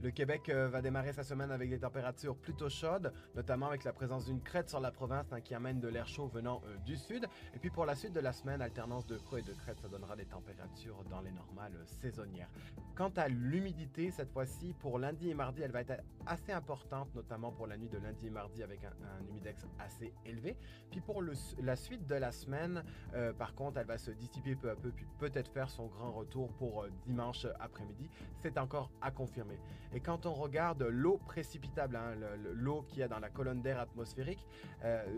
Le Québec va démarrer sa semaine avec des températures plutôt chaudes, notamment avec la présence d'une crête sur la province qui amène de l'air chaud venant du sud. Et puis pour la suite de la semaine, alternance de creux et de crête, ça donnera des températures dans les normales saisonnières. Quant à l'humidité, cette fois-ci, pour lundi et mardi, elle va être assez importante, notamment pour la nuit de lundi et mardi avec un humidex assez élevé. Puis pour la suite de la semaine, par contre, elle va se dissiper peu à peu, puis peut-être faire son grand retour pour dimanche après-midi. C'est encore à confirmer. Et quand on regarde l'eau précipitable, hein, l'eau qu'il y a dans la colonne d'air atmosphérique,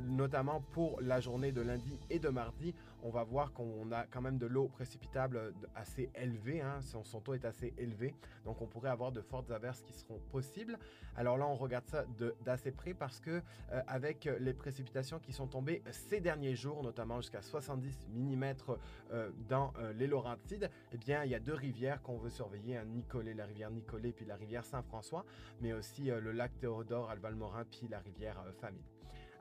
notamment pour la journée de lundi et de mardi, on va voir qu'on a quand même de l'eau précipitable assez élevée, hein, son taux est assez élevé, donc on pourrait avoir de fortes averses qui seront possibles. Alors là, on regarde ça d'assez près parce que avec les précipitations qui sont tombées ces derniers jours, notamment jusqu'à 70 mm dans les Laurentides, eh bien, il y a deux rivières qu'on veut surveiller, hein, Nicolet, la rivière Nicolet, puis la rivière Saint-François, mais aussi le lac Théodore à Val-Morin, puis la rivière Famine.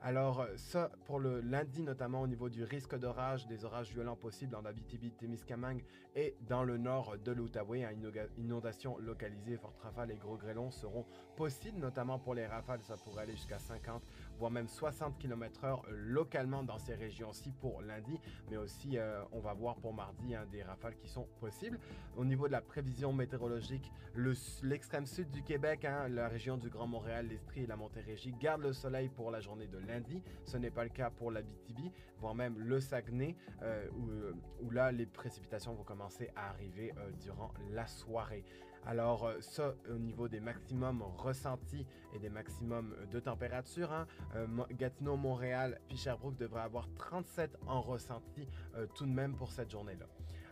Alors ça, pour le lundi, notamment au niveau du risque d'orage, des orages violents possibles en Abitibi-Témiscamingue et dans le nord de l'Outaouais, hein, inondations localisées, fortes rafales et gros grêlons seront possibles, notamment pour les rafales, ça pourrait aller jusqu'à 50, voire même 60 km/h localement dans ces régions-ci pour lundi, mais aussi on va voir pour mardi, hein, des rafales qui sont possibles. Au niveau de la prévision météorologique, l'extrême sud du Québec, hein, la région du Grand Montréal, l'Estrie et la Montérégie garde le soleil pour la journée de lundi. Ce n'est pas le cas pour l'Abitibi, voire même le Saguenay, où là, les précipitations vont commencer à arriver durant la soirée. Alors ça, au niveau des maximums ressentis et des maximums de température, hein, Gatineau, Montréal, puis Sherbrooke devraient avoir 37 en ressenti tout de même pour cette journée-là.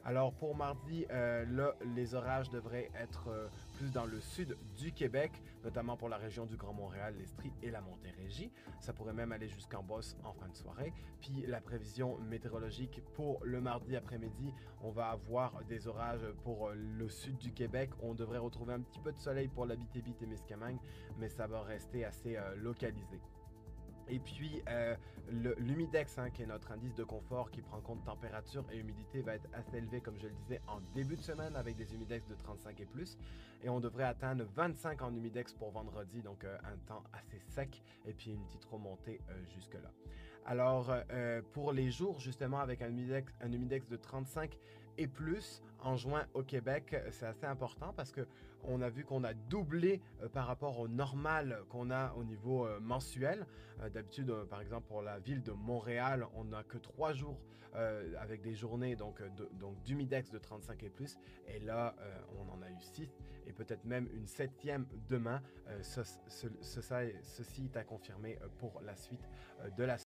Alors pour mardi, là, les orages devraient être plus dans le sud du Québec, notamment pour la région du Grand Montréal, l'Estrie et la Montérégie. Ça pourrait même aller jusqu'en Beauce en fin de soirée. Puis la prévision météorologique pour le mardi après-midi, on va avoir des orages pour le sud du Québec. On devrait retrouver un petit peu de soleil pour l'Abitibi-Témiscamingue, mais ça va rester assez localisé. Et puis, l'humidex, hein, qui est notre indice de confort qui prend en compte température et humidité, va être assez élevé, comme je le disais, en début de semaine avec des humidex de 35 et plus. Et on devrait atteindre 25 en humidex pour vendredi, donc un temps assez sec et puis une petite remontée jusque-là. Alors, pour les jours, justement, avec un humidex de 35 et plus en juin au Québec, c'est assez important parce qu'on a vu qu'on a doublé par rapport au normal qu'on a au niveau mensuel. D'habitude, par exemple, pour la ville de Montréal, on n'a que 3 jours avec des journées donc d'humidex de 35 et plus. Et là, on en a eu 6 et peut-être même une 7e demain. Ceci est à confirmer pour la suite de la